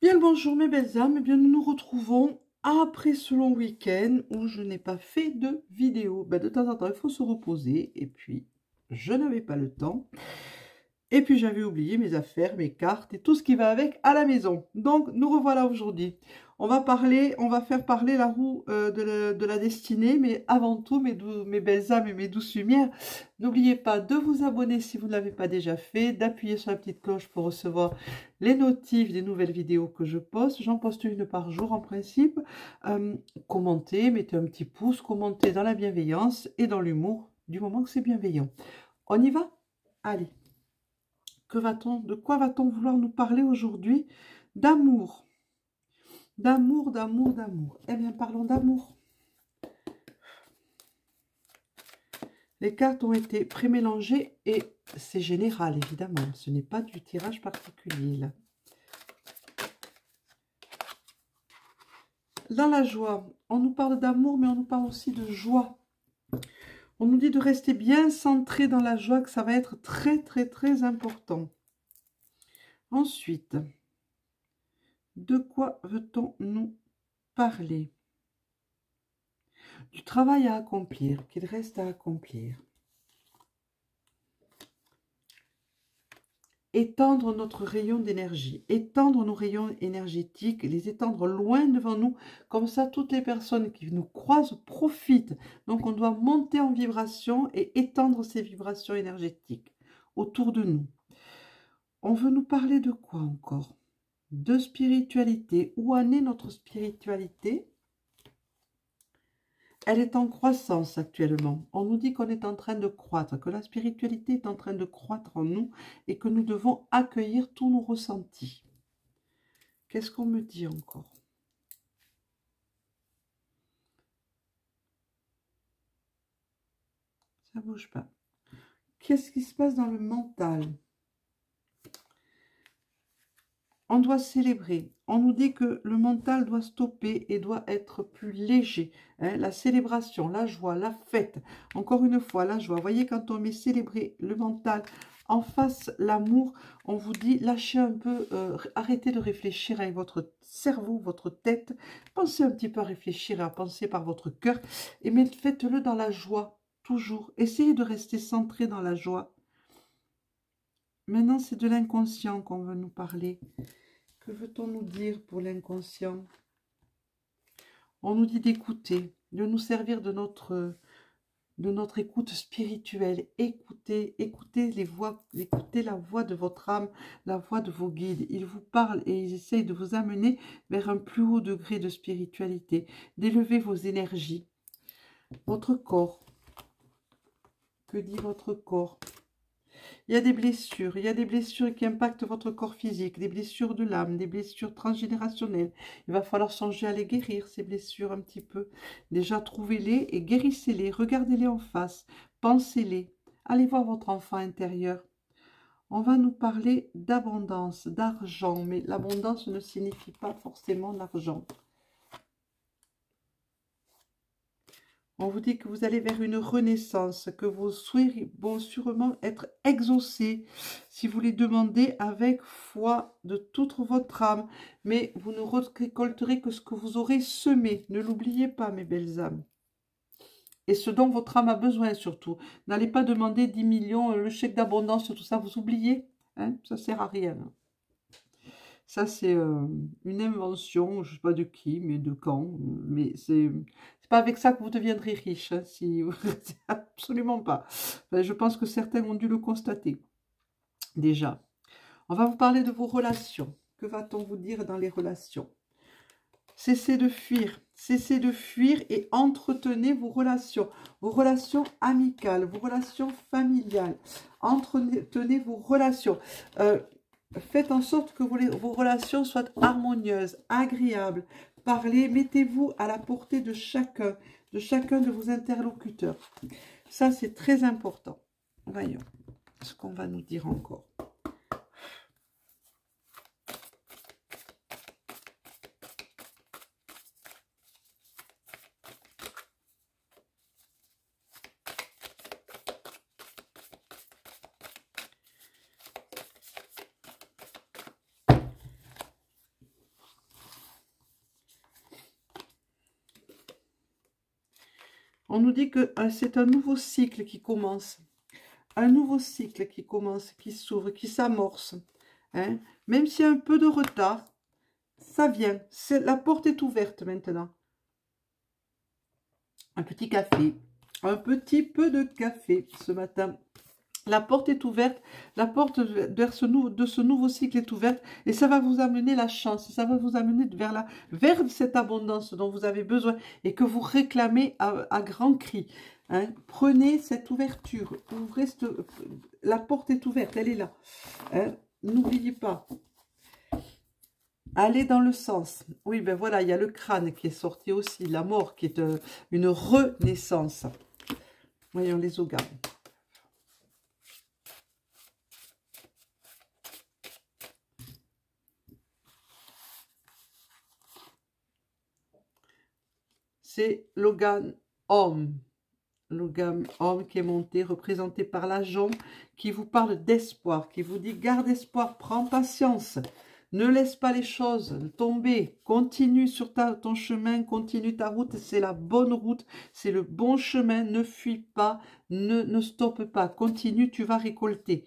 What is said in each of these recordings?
Bien le bonjour mes belles âmes, eh bien nous nous retrouvons après ce long week-end où je n'ai pas fait de vidéo. De temps en temps il faut se reposer et puis je n'avais pas le temps. Et puis j'avais oublié mes affaires, mes cartes et tout ce qui va avec à la maison. Donc nous revoilà aujourd'hui. On va faire parler la roue de la destinée. Mais avant tout, mes belles âmes et mes douces lumières, n'oubliez pas de vous abonner si vous ne l'avez pas déjà fait, d'appuyer sur la petite cloche pour recevoir les notifs des nouvelles vidéos que je poste. J'en poste une par jour en principe. Commentez, mettez un petit pouce, commentez dans la bienveillance et dans l'humour, du moment que c'est bienveillant. On y va? Allez. De quoi va-t-on vouloir nous parler aujourd'hui? D'amour. D'amour, d'amour, d'amour. Eh bien, parlons d'amour. Les cartes ont été pré-mélangées et c'est général, évidemment. Ce n'est pas du tirage particulier, là. Dans la joie, on nous parle d'amour, mais on nous parle aussi de joie. On nous dit de rester bien centré dans la joie, que ça va être très, très, très important. Ensuite, de quoi veut-on nous parler? Du travail à accomplir, qu'il reste à accomplir. Étendre notre rayon d'énergie, étendre nos rayons énergétiques, les étendre loin devant nous, comme ça toutes les personnes qui nous croisent profitent. Donc on doit monter en vibration et étendre ces vibrations énergétiques autour de nous. On veut nous parler de quoi encore? De spiritualité. Où en est notre spiritualité? Elle est en croissance actuellement. On nous dit qu'on est en train de croître, que la spiritualité est en train de croître en nous et que nous devons accueillir tous nos ressentis. Qu'est-ce qu'on me dit encore? Ça ne bouge pas. Qu'est-ce qui se passe dans le mental? On doit célébrer. On nous dit que le mental doit stopper et doit être plus léger. La célébration, la joie, la fête. Encore une fois, la joie. Vous voyez, quand on met célébrer le mental en face, l'amour, on vous dit lâchez un peu, arrêtez de réfléchir avec votre cerveau, votre tête. Pensez un petit peu à réfléchir et à penser par votre cœur. Mais faites-le dans la joie, toujours. Essayez de rester centré dans la joie. Maintenant, c'est de l'inconscient qu'on veut nous parler. Que veut-on nous dire pour l'inconscient? On nous dit d'écouter, de nous servir de notre écoute spirituelle. Écoutez les voix, écoutez la voix de votre âme, la voix de vos guides. Ils vous parlent et ils essayent de vous amener vers un plus haut degré de spiritualité, d'élever vos énergies. Votre corps. Que dit votre corps? Il y a des blessures qui impactent votre corps physique, des blessures de l'âme, des blessures transgénérationnelles. Il va falloir songer à les guérir, ces blessures un petit peu. Déjà, trouvez-les et guérissez-les, regardez-les en face, pensez-les. Allez voir votre enfant intérieur. On va nous parler d'abondance, d'argent, mais l'abondance ne signifie pas forcément l'argent. On vous dit que vous allez vers une renaissance, que vos souhaits vont sûrement être exaucés si vous les demandez avec foi de toute votre âme. Mais vous ne récolterez que ce que vous aurez semé. Ne l'oubliez pas, mes belles âmes. Et ce dont votre âme a besoin surtout. N'allez pas demander 10 millions, le chèque d'abondance, tout ça, vous oubliez. Hein, ça ne sert à rien. Ça, c'est une invention, je ne sais pas de qui, mais de quand. Mais c'est pas avec ça que vous deviendrez riche, hein, si... absolument pas. Enfin, je pense que certains ont dû le constater, déjà. On va vous parler de vos relations. Que va-t-on vous dire dans les relations? Cessez de fuir et entretenez vos relations amicales, vos relations familiales. Entretenez vos relations. Faites en sorte que vos relations soient harmonieuses, agréables. Parlez, mettez-vous à la portée de chacun de vos interlocuteurs. Ça, c'est très important. Voyons ce qu'on va nous dire encore. On nous dit que c'est un nouveau cycle qui commence. Un nouveau cycle qui commence, qui s'ouvre, qui s'amorce. Hein. Même s'il y a un peu de retard, ça vient. La porte est ouverte maintenant. Un petit café. Un petit peu de café ce matin. La porte est ouverte, la porte de ce nouveau cycle est ouverte et ça va vous amener la chance, ça va vous amener vers cette abondance dont vous avez besoin et que vous réclamez à grands cris. Hein. Prenez cette ouverture, ouvrez la porte est ouverte, elle est là. Hein. N'oubliez pas. Allez dans le sens. Oui, ben voilà, il y a le crâne qui est sorti aussi, la mort qui est une renaissance. Voyons les ogames. C'est l'ogame homme. L'ogame homme qui est monté, représenté par l'agent, qui vous parle d'espoir, qui vous dit garde espoir, prends patience, ne laisse pas les choses tomber, continue sur ton chemin, continue ta route, c'est la bonne route, c'est le bon chemin, ne fuis pas, ne stoppe pas, continue, tu vas récolter.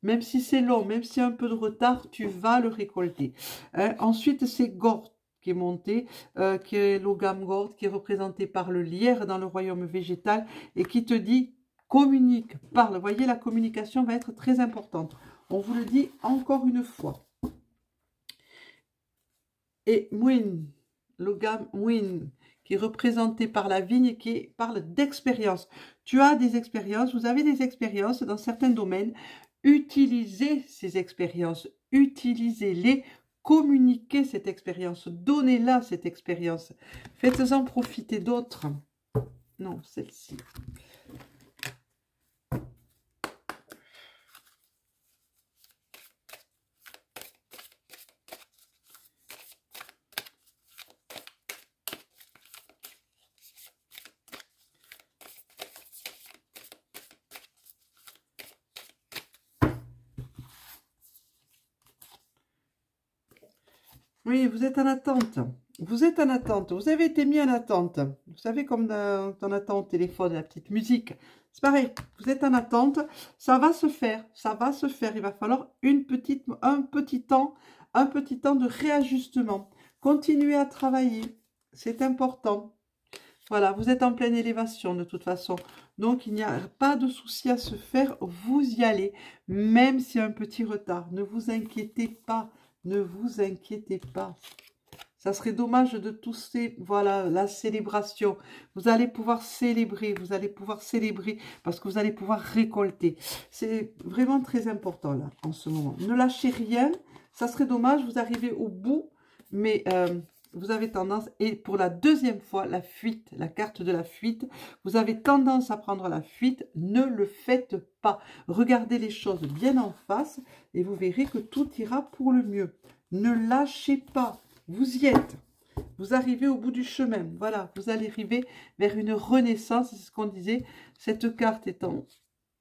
Même si c'est long, même s'il y a un peu de retard, tu vas le récolter. Hein? Ensuite, c'est Gord qui est monté, qui est l'ogame Gord, qui est représenté par le lierre dans le royaume végétal et qui te dit communique, parle. Vous voyez, la communication va être très importante. On vous le dit encore une fois. Et Mwin, l'ogame Mwin, qui est représenté par la vigne et qui parle d'expérience. Tu as des expériences, vous avez des expériences dans certains domaines. Utilisez ces expériences, utilisez-les. Communiquez cette expérience, donnez-la cette expérience. Faites-en profiter d'autres. Non, celle-ci. Oui, vous êtes en attente. Vous êtes en attente. Vous avez été mis en attente. Vous savez, comme on attend au téléphone, la petite musique. C'est pareil. Vous êtes en attente. Ça va se faire. Ça va se faire. Il va falloir un petit temps de réajustement. Continuez à travailler. C'est important. Voilà, vous êtes en pleine élévation de toute façon. Donc, il n'y a pas de souci à se faire. Vous y allez. Même s'il y a un petit retard. Ne vous inquiétez pas. Ne vous inquiétez pas. Ça serait dommage de tousser, voilà, la célébration. Vous allez pouvoir célébrer, parce que vous allez pouvoir récolter. C'est vraiment très important là, en ce moment. Ne lâchez rien, ça serait dommage, vous arrivez au bout, mais vous avez tendance, et pour la deuxième fois, la fuite, la carte de la fuite, vous avez tendance à prendre la fuite, ne le faites pas. Regardez les choses bien en face et vous verrez que tout ira pour le mieux. Ne lâchez pas, vous y êtes. Vous arrivez au bout du chemin, voilà, vous allez arriver vers une renaissance, c'est ce qu'on disait, cette carte étant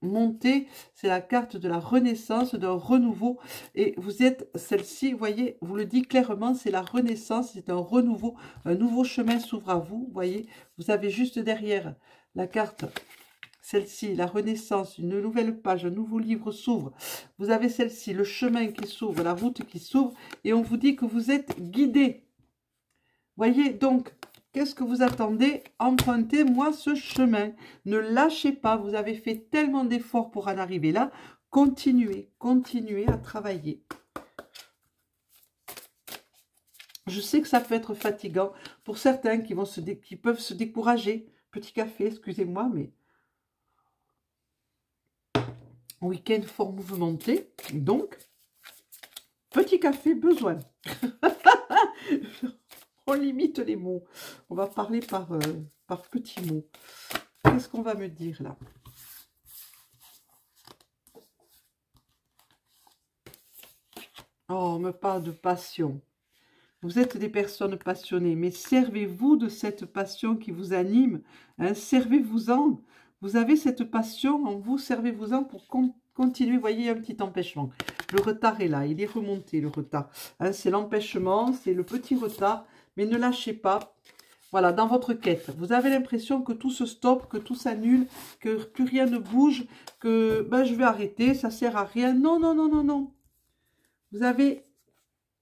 montée, c'est la carte de la renaissance, d'un renouveau, et vous êtes, celle-ci, vous voyez, vous le dit clairement, c'est la renaissance, c'est un renouveau, un nouveau chemin s'ouvre à vous, vous voyez, vous avez juste derrière la carte, celle-ci, la renaissance, une nouvelle page, un nouveau livre s'ouvre, vous avez celle-ci, le chemin qui s'ouvre, la route qui s'ouvre, et on vous dit que vous êtes guidé, voyez, donc, qu'est-ce que vous attendez? Empruntez-moi ce chemin. Ne lâchez pas. Vous avez fait tellement d'efforts pour en arriver là. Continuez, continuez à travailler. Je sais que ça peut être fatigant pour certains qui peuvent se décourager. Petit café, excusez-moi, mais week-end fort mouvementé. Donc, petit café, besoin. On limite les mots. On va parler par petits mots. Qu'est-ce qu'on va me dire là? Oh, on me parle de passion. Vous êtes des personnes passionnées, mais servez-vous de cette passion qui vous anime. Hein, servez-vous-en. Vous avez cette passion en vous, servez-vous-en pour continuer. Vous voyez, il y a un petit empêchement. Le retard est là, il est remonté, le retard. Hein, c'est l'empêchement, c'est le petit retard. Mais ne lâchez pas. Voilà, dans votre quête. Vous avez l'impression que tout se stoppe, que tout s'annule, que plus rien ne bouge, que ben, je vais arrêter, ça sert à rien. Non, non, non, non, non. Vous avez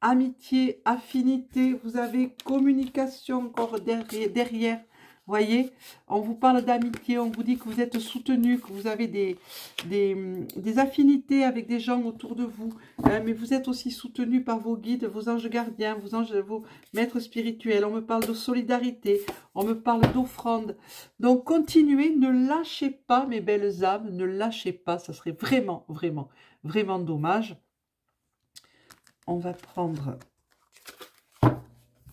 amitié, affinité, vous avez communication encore derrière. Voyez, on vous parle d'amitié, on vous dit que vous êtes soutenu, que vous avez des affinités avec des gens autour de vous, hein, mais vous êtes aussi soutenu par vos guides, vos anges gardiens, vos maîtres spirituels. On me parle de solidarité, on me parle d'offrande. Donc continuez, ne lâchez pas mes belles âmes, ne lâchez pas, ça serait vraiment, vraiment, vraiment dommage. On va prendre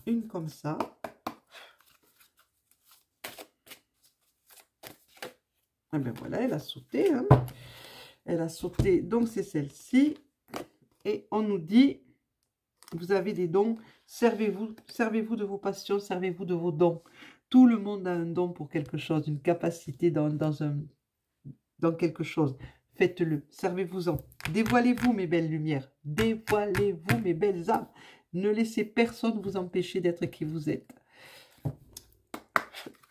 une comme ça. Et bien voilà, elle a sauté. Hein. Elle a sauté, donc c'est celle-ci. Et on nous dit, vous avez des dons, servez-vous de vos passions, servez-vous de vos dons. Tout le monde a un don pour quelque chose, une capacité dans quelque chose. Faites-le, servez-vous-en. Dévoilez-vous, mes belles lumières. Dévoilez-vous, mes belles âmes. Ne laissez personne vous empêcher d'être qui vous êtes.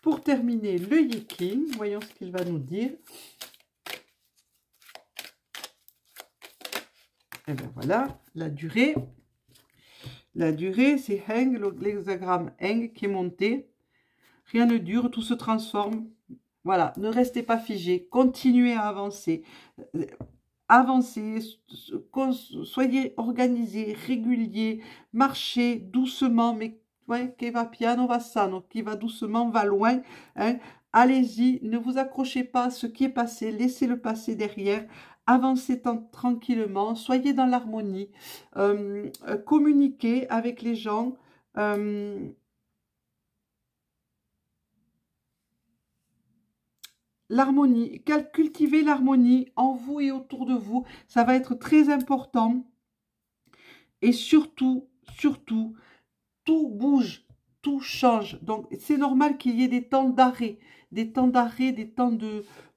Pour terminer, le Yiking, voyons ce qu'il va nous dire. Et bien voilà, la durée. La durée, c'est Heng, l'hexagramme Heng qui est monté. Rien ne dure, tout se transforme. Voilà, ne restez pas figé, continuez à avancer. Avancez, soyez organisés, réguliers, marchez doucement, mais ouais, qui va piano va sano, qui va doucement va loin. Hein. Allez-y, ne vous accrochez pas à ce qui est passé, laissez-le passer derrière. Avancez tranquillement, soyez dans l'harmonie, communiquez avec les gens. L'harmonie, cultivez l'harmonie en vous et autour de vous, ça va être très important. Et surtout, surtout, tout bouge, tout change. Donc, c'est normal qu'il y ait des temps d'arrêt, des temps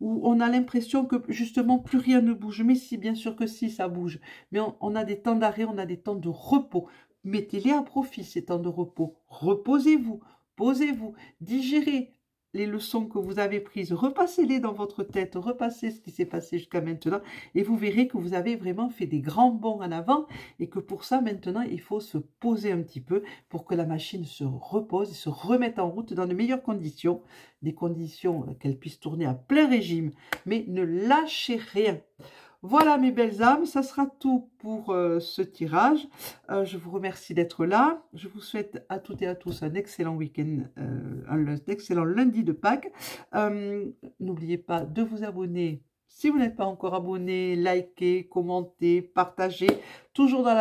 où on a l'impression que justement plus rien ne bouge. Mais si, bien sûr que si, ça bouge. Mais on a des temps d'arrêt, on a des temps de repos. Mettez-les à profit, ces temps de repos. Reposez-vous, posez-vous, digérez les leçons que vous avez prises, repassez-les dans votre tête, repassez ce qui s'est passé jusqu'à maintenant et vous verrez que vous avez vraiment fait des grands bonds en avant et que pour ça, maintenant, il faut se poser un petit peu pour que la machine se repose et se remette en route dans de meilleures conditions, des conditions qu'elle puisse tourner à plein régime, mais ne lâchez rien. Voilà mes belles âmes, ça sera tout pour ce tirage. Je vous remercie d'être là. Je vous souhaite à toutes et à tous un excellent week-end, un excellent lundi de Pâques. N'oubliez pas de vous abonner si vous n'êtes pas encore abonné, likez, commentez, partagez. Toujours dans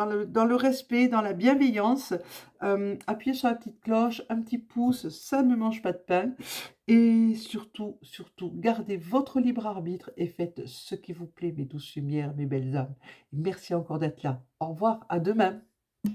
le respect, dans la bienveillance. Appuyez sur la petite cloche, un petit pouce, ça ne mange pas de pain. Et surtout, surtout, gardez votre libre arbitre et faites ce qui vous plaît, mes douces lumières, mes belles âmes. Merci encore d'être là. Au revoir, à demain.